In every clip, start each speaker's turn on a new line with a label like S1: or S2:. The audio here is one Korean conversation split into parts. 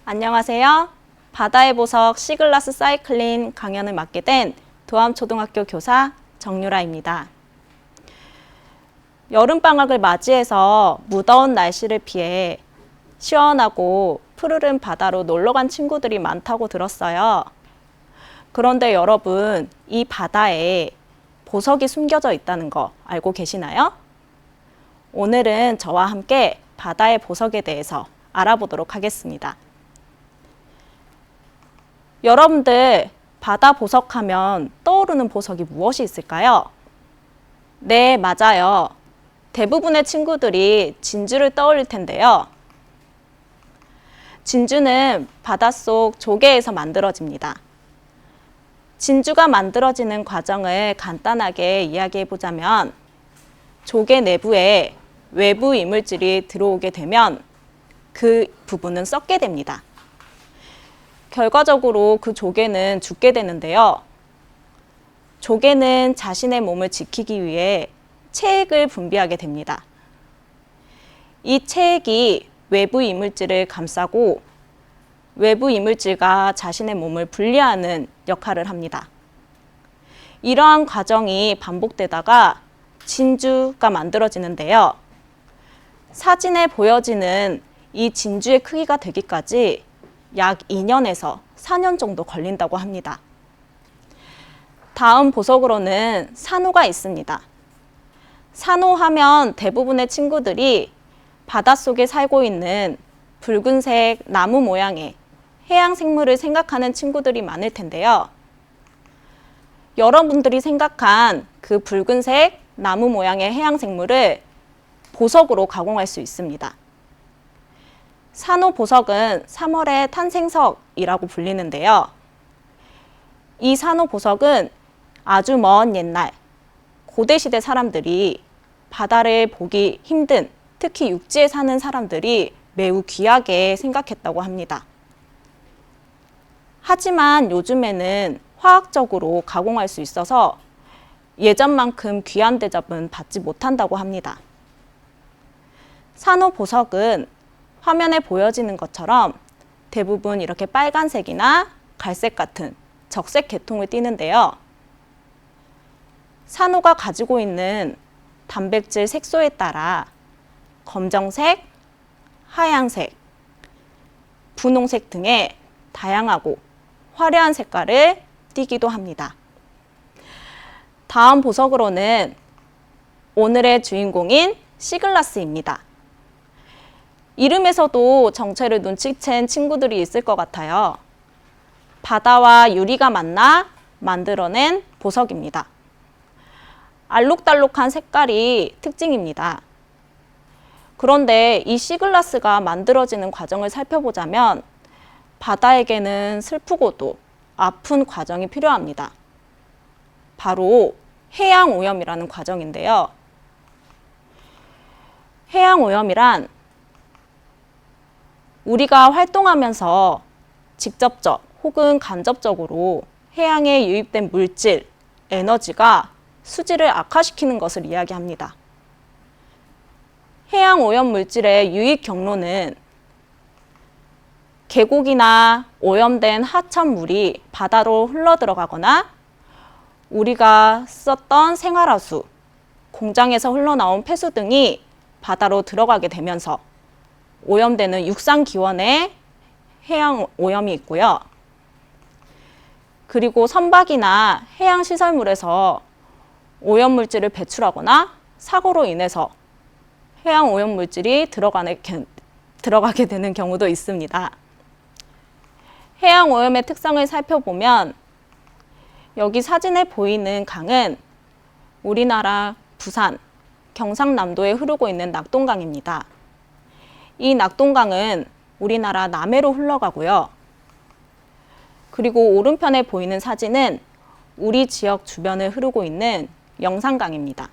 S1: 안녕하세요. 바다의 보석 시글라스 사이클린 강연을 맡게 된 도암초등학교 교사 정유라입니다. 여름방학을 맞이해서 무더운 날씨를 피해 시원하고 푸르른 바다로 놀러간 친구들이 많다고 들었어요. 그런데 여러분, 이 바다에 보석이 숨겨져 있다는 거 알고 계시나요? 오늘은 저와 함께 바다의 보석에 대해서 알아보도록 하겠습니다. 여러분들, 바다 보석하면 떠오르는 보석이 무엇이 있을까요? 네, 맞아요. 대부분의 친구들이 진주를 떠올릴 텐데요. 진주는 바닷속 조개에서 만들어집니다. 진주가 만들어지는 과정을 간단하게 이야기해 보자면, 조개 내부에 외부 이물질이 들어오게 되면 그 부분은 썩게 됩니다. 결과적으로 그 조개는 죽게 되는데요. 조개는 자신의 몸을 지키기 위해 체액을 분비하게 됩니다. 이 체액이 외부 이물질을 감싸고 외부 이물질과 자신의 몸을 분리하는 역할을 합니다. 이러한 과정이 반복되다가 진주가 만들어지는데요. 사진에 보여지는 이 진주의 크기가 되기까지 약 2년에서 4년 정도 걸린다고 합니다. 다음 보석으로는 산호가 있습니다. 산호 하면 대부분의 친구들이 바닷속에 살고 있는 붉은색 나무 모양의 해양 생물을 생각하는 친구들이 많을 텐데요. 여러분들이 생각한 그 붉은색 나무 모양의 해양 생물을 보석으로 가공할 수 있습니다. 산호 보석은 3월의 탄생석이라고 불리는데요. 이 산호 보석은 아주 먼 옛날 고대시대 사람들이 바다를 보기 힘든, 특히 육지에 사는 사람들이 매우 귀하게 생각했다고 합니다. 하지만 요즘에는 화학적으로 가공할 수 있어서 예전만큼 귀한 대접은 받지 못한다고 합니다. 산호 보석은 화면에 보여지는 것처럼 대부분 이렇게 빨간색이나 갈색 같은 적색 계통을 띠는데요. 산호가 가지고 있는 단백질 색소에 따라 검정색, 하얀색, 분홍색 등의 다양하고 화려한 색깔을 띠기도 합니다. 다음 보석으로는 오늘의 주인공인 시글라스입니다. 이름에서도 정체를 눈치챈 친구들이 있을 것 같아요. 바다와 유리가 만나 만들어낸 보석입니다. 알록달록한 색깔이 특징입니다. 그런데 이 시글라스가 만들어지는 과정을 살펴보자면 바다에게는 슬프고도 아픈 과정이 필요합니다. 바로 해양 오염이라는 과정인데요. 해양 오염이란 우리가 활동하면서 직접적 혹은 간접적으로 해양에 유입된 물질, 에너지가 수질을 악화시키는 것을 이야기합니다. 해양 오염 물질의 유입 경로는 계곡이나 오염된 하천물이 바다로 흘러들어가거나 우리가 썼던 생활하수, 공장에서 흘러나온 폐수 등이 바다로 들어가게 되면서 오염되는 육상 기원에 해양 오염이 있고요. 그리고 선박이나 해양 시설물에서 오염 물질을 배출하거나 사고로 인해서 해양 오염 물질이 들어가게 되는 경우도 있습니다. 해양 오염의 특성을 살펴보면 여기 사진에 보이는 강은 우리나라 부산, 경상남도에 흐르고 있는 낙동강입니다. 이 낙동강은 우리나라 남해로 흘러가고요. 그리고 오른편에 보이는 사진은 우리 지역 주변을 흐르고 있는 영산강입니다.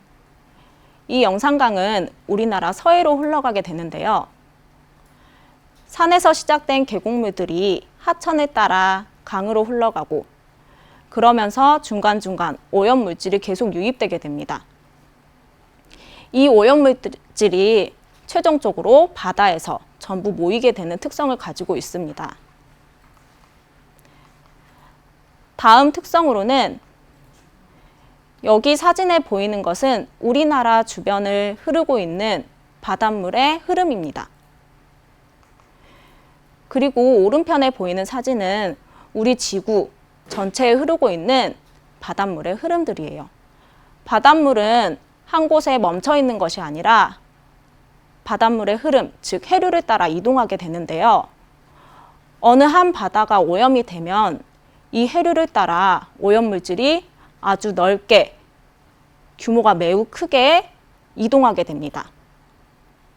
S1: 이 영산강은 우리나라 서해로 흘러가게 되는데요. 산에서 시작된 계곡물들이 하천을 따라 강으로 흘러가고 그러면서 중간중간 오염물질이 계속 유입되게 됩니다. 이 오염물질이 최종적으로 바다에서 전부 모이게 되는 특성을 가지고 있습니다. 다음 특성으로는 여기 사진에 보이는 것은 우리나라 주변을 흐르고 있는 바닷물의 흐름입니다. 그리고 오른편에 보이는 사진은 우리 지구 전체에 흐르고 있는 바닷물의 흐름들이에요. 바닷물은 한 곳에 멈춰 있는 것이 아니라 바닷물의 흐름, 즉 해류를 따라 이동하게 되는데요. 어느 한 바다가 오염이 되면 이 해류를 따라 오염물질이 아주 넓게, 규모가 매우 크게 이동하게 됩니다.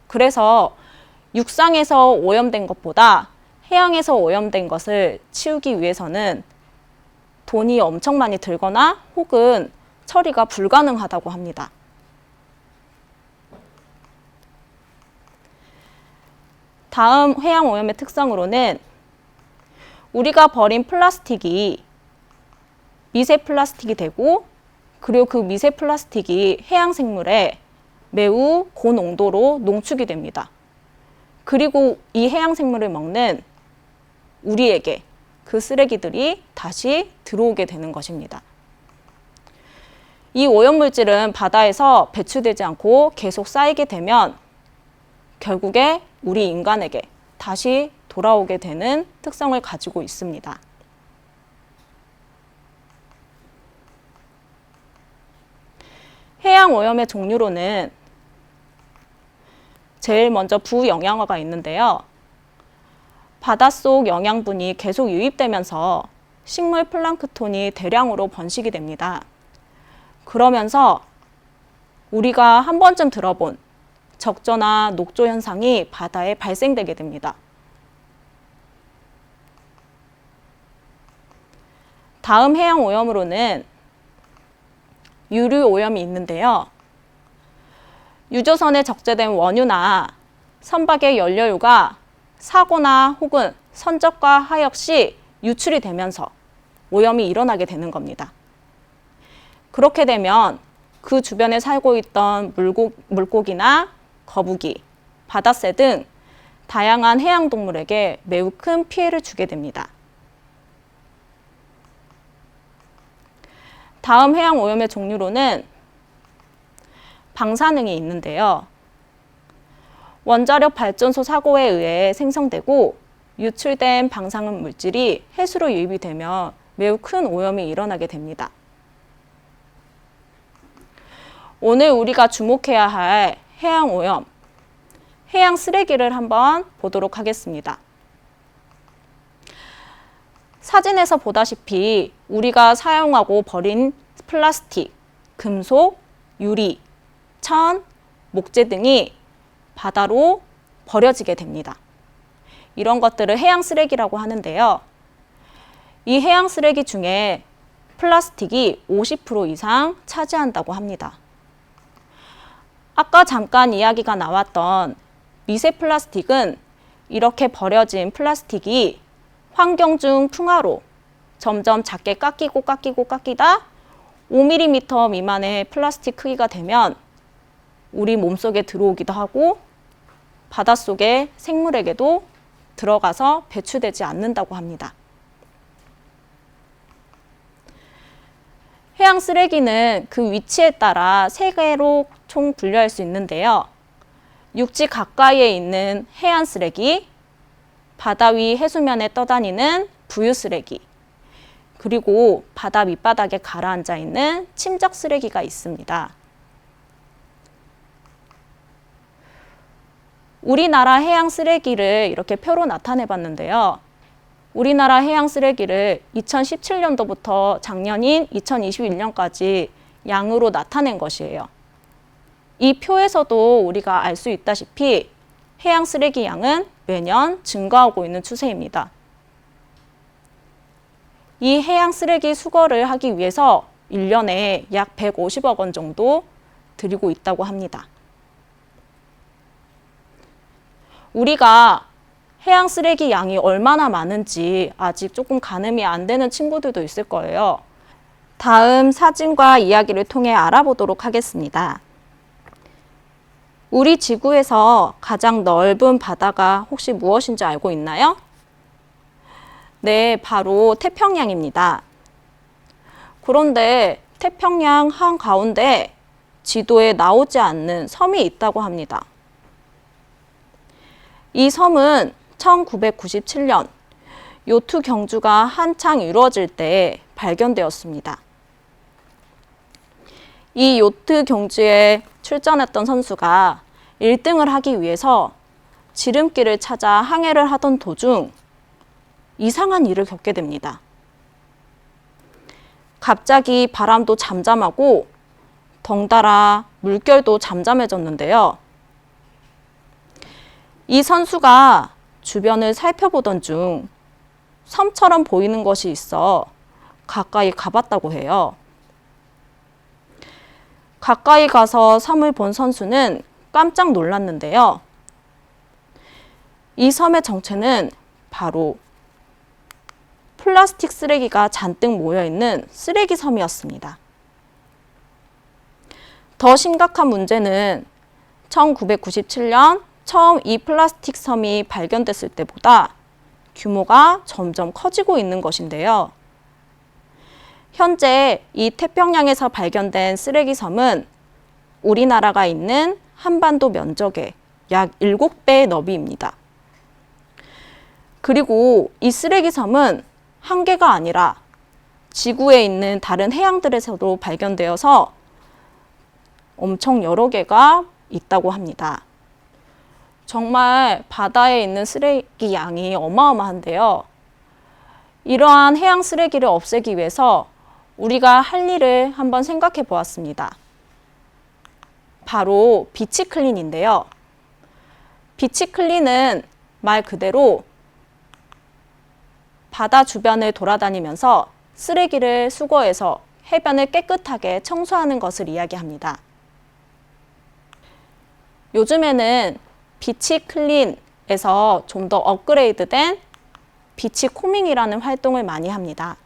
S1: 그래서 육상에서 오염된 것보다 해양에서 오염된 것을 치우기 위해서는 돈이 엄청 많이 들거나 혹은 처리가 불가능하다고 합니다. 다음 해양 오염의 특성으로는 우리가 버린 플라스틱이 미세 플라스틱이 되고, 그리고 그 미세 플라스틱이 해양 생물에 매우 고농도로 농축이 됩니다. 그리고 이 해양 생물을 먹는 우리에게 그 쓰레기들이 다시 들어오게 되는 것입니다. 이 오염물질은 바다에서 배출되지 않고 계속 쌓이게 되면 결국에 우리 인간에게 다시 돌아오게 되는 특성을 가지고 있습니다. 해양 오염의 종류로는 제일 먼저 부영양화가 있는데요. 바닷속 영양분이 계속 유입되면서 식물 플랑크톤이 대량으로 번식이 됩니다. 그러면서 우리가 한 번쯤 들어본 적조나 녹조 현상이 바다에 발생되게 됩니다. 다음 해양 오염으로는 유류 오염이 있는데요. 유조선에 적재된 원유나 선박의 연료유가 사고나 혹은 선적과 하역 시 유출이 되면서 오염이 일어나게 되는 겁니다. 그렇게 되면 그 주변에 살고 있던 물고기나 거북이, 바다새 등 다양한 해양 동물에게 매우 큰 피해를 주게 됩니다. 다음 해양 오염의 종류로는 방사능이 있는데요. 원자력 발전소 사고에 의해 생성되고 유출된 방사능 물질이 해수로 유입이 되면 매우 큰 오염이 일어나게 됩니다. 오늘 우리가 주목해야 할 해양 오염, 해양 쓰레기를 한번 보도록 하겠습니다. 사진에서 보다시피 우리가 사용하고 버린 플라스틱, 금속, 유리, 천, 목재 등이 바다로 버려지게 됩니다. 이런 것들을 해양 쓰레기라고 하는데요. 이 해양 쓰레기 중에 플라스틱이 50% 이상 차지한다고 합니다. 아까 잠깐 이야기가 나왔던 미세 플라스틱은 이렇게 버려진 플라스틱이 환경 중 풍화로 점점 작게 깎이다 5mm 미만의 플라스틱 크기가 되면 우리 몸속에 들어오기도 하고 바닷속의 생물에게도 들어가서 배출되지 않는다고 합니다. 해양 쓰레기는 그 위치에 따라 세 개로 총 분류할 수 있는데요. 육지 가까이에 있는 해안 쓰레기, 바다 위 해수면에 떠다니는 부유 쓰레기, 그리고 바다 밑바닥에 가라앉아 있는 침적 쓰레기가 있습니다. 우리나라 해양 쓰레기를 이렇게 표로 나타내 봤는데요. 우리나라 해양 쓰레기를 2017년도부터 작년인 2021년까지 양으로 나타낸 것이에요. 이 표에서도 우리가 알 수 있다시피 해양 쓰레기 양은 매년 증가하고 있는 추세입니다. 이 해양 쓰레기 수거를 하기 위해서 1년에 약 150억 원 정도 들이고 있다고 합니다. 우리가 해양 쓰레기 양이 얼마나 많은지 아직 조금 가늠이 안 되는 친구들도 있을 거예요. 다음 사진과 이야기를 통해 알아보도록 하겠습니다. 우리 지구에서 가장 넓은 바다가 혹시 무엇인지 알고 있나요? 네, 바로 태평양입니다. 그런데 태평양 한가운데 지도에 나오지 않는 섬이 있다고 합니다. 이 섬은 1997년 요트 경주가 한창 이루어질 때 발견되었습니다. 이 요트 경주에 출전했던 선수가 1등을 하기 위해서 지름길을 찾아 항해를 하던 도중 이상한 일을 겪게 됩니다. 갑자기 바람도 잠잠하고 덩달아 물결도 잠잠해졌는데요. 이 선수가 주변을 살펴보던 중 섬처럼 보이는 것이 있어 가까이 가봤다고 해요. 가까이 가서 섬을 본 선수는 깜짝 놀랐는데요. 이 섬의 정체는 바로 플라스틱 쓰레기가 잔뜩 모여있는 쓰레기 섬이었습니다. 더 심각한 문제는 1997년 처음 이 플라스틱 섬이 발견됐을 때보다 규모가 점점 커지고 있는 것인데요. 현재 이 태평양에서 발견된 쓰레기 섬은 우리나라가 있는 한반도 면적의 약 7배의 너비입니다. 그리고 이 쓰레기 섬은 한 개가 아니라 지구에 있는 다른 해양들에서도 발견되어서 엄청 여러 개가 있다고 합니다. 정말 바다에 있는 쓰레기 양이 어마어마한데요. 이러한 해양 쓰레기를 없애기 위해서 우리가 할 일을 한번 생각해 보았습니다. 바로 비치 클린인데요. 비치 클린은 말 그대로 바다 주변을 돌아다니면서 쓰레기를 수거해서 해변을 깨끗하게 청소하는 것을 이야기합니다. 요즘에는 비치 클린에서 좀 더 업그레이드된 비치 코밍이라는 활동을 많이 합니다.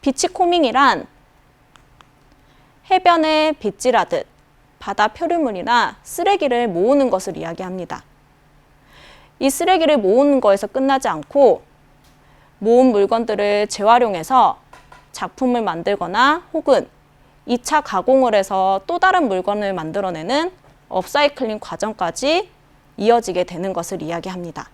S1: 비치 코밍이란 해변에 빗질하듯 바다 표류물이나 쓰레기를 모으는 것을 이야기합니다. 이 쓰레기를 모으는 거에서 끝나지 않고 모은 물건들을 재활용해서 작품을 만들거나 혹은 2차 가공을 해서 또 다른 물건을 만들어내는 업사이클링 과정까지 이어지게 되는 것을 이야기합니다.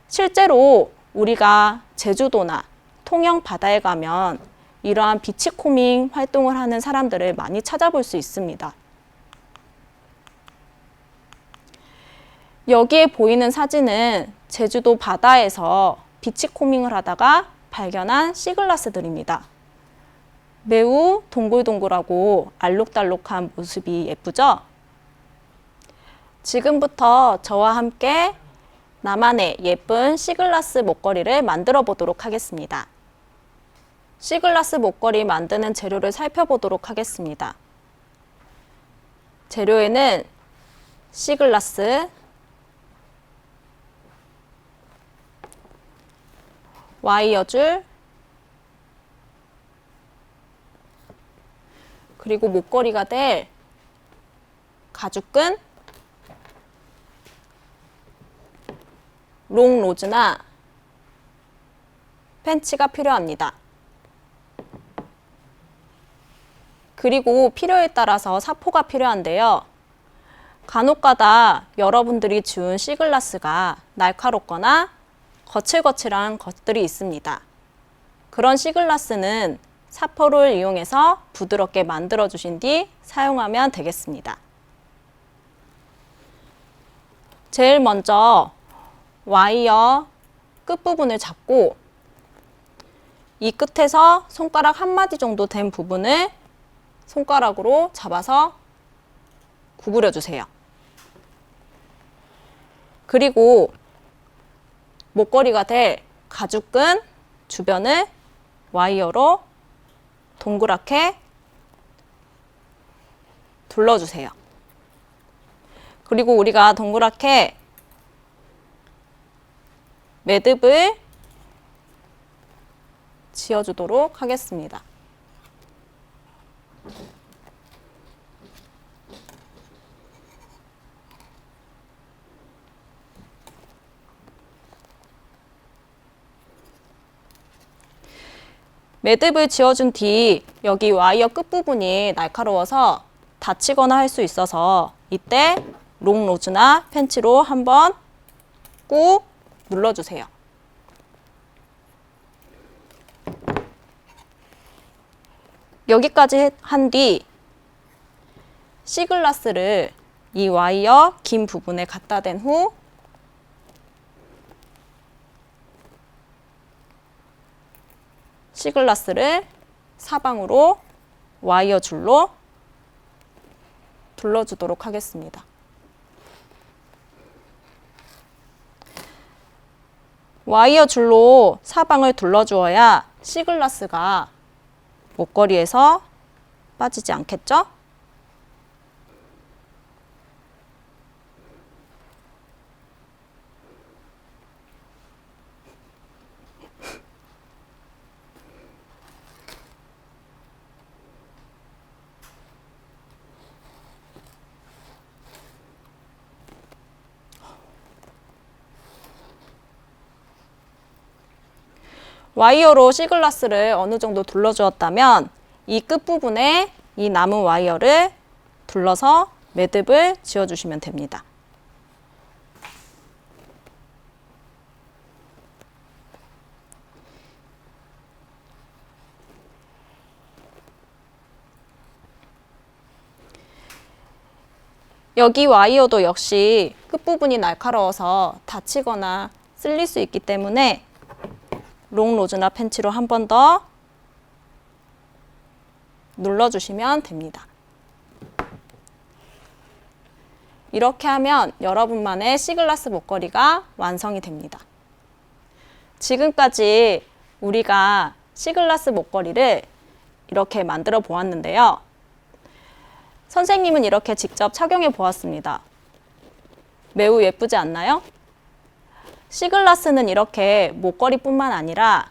S1: 실제로 우리가 제주도나 통영 바다에 가면 이러한 비치코밍 활동을 하는 사람들을 많이 찾아볼 수 있습니다. 여기에 보이는 사진은 제주도 바다에서 비치코밍을 하다가 발견한 씨글라스들입니다. 매우 동글동글하고 알록달록한 모습이 예쁘죠? 지금부터 저와 함께 나만의 예쁜 씨글라스 목걸이를 만들어 보도록 하겠습니다. 씨글라스 목걸이 만드는 재료를 살펴보도록 하겠습니다. 재료에는 씨글라스, 와이어줄, 그리고 목걸이가 될 가죽끈, 롱 로즈나 펜치가 필요합니다. 그리고 필요에 따라서 사포가 필요한데요. 간혹가다 여러분들이 준 씨글라스가 날카롭거나 거칠거칠한 것들이 있습니다. 그런 씨글라스는 사포를 이용해서 부드럽게 만들어 주신 뒤 사용하면 되겠습니다. 제일 먼저 와이어 끝부분을 잡고 이 끝에서 손가락 한 마디 정도 된 부분을 손가락으로 잡아서 구부려 주세요. 그리고 목걸이가 될 가죽끈 주변을 와이어로 동그랗게 둘러주세요. 그리고 우리가 동그랗게 매듭을 지어주도록 하겠습니다. 매듭을 지어준 뒤 여기 와이어 끝부분이 날카로워서 다치거나 할 수 있어서 이때 롱 로즈나 펜치로 한번 꾹 눌러주세요. 여기까지 한 뒤 C글라스를 이 와이어 긴 부분에 갖다 댄 후 C글라스를 사방으로 와이어 줄로 둘러주도록 하겠습니다. 와이어 줄로 사방을 둘러주어야 C글라스가 목걸이에서 빠지지 않겠죠? 와이어로 C글라스를 어느 정도 둘러주었다면 이 끝부분에 이 남은 와이어를 둘러서 매듭을 지어주시면 됩니다. 여기 와이어도 역시 끝부분이 날카로워서 다치거나 쓸릴 수 있기 때문에 롱 로즈나 펜치로 한 번 더 눌러주시면 됩니다. 이렇게 하면 여러분만의 C글라스 목걸이가 완성이 됩니다. 지금까지 우리가 C글라스 목걸이를 이렇게 만들어 보았는데요. 선생님은 이렇게 직접 착용해 보았습니다. 매우 예쁘지 않나요? C글라스는 이렇게 목걸이뿐만 아니라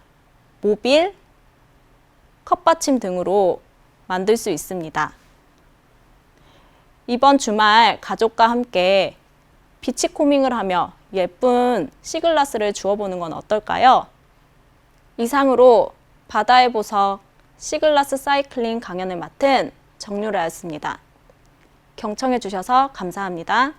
S1: 모빌, 컵받침 등으로 만들 수 있습니다. 이번 주말 가족과 함께 비치코밍을 하며 예쁜 C글라스를 주워보는 건 어떨까요? 이상으로 바다의 보석 C글라스 사이클링 강연을 맡은 정유라였습니다. 경청해 주셔서 감사합니다.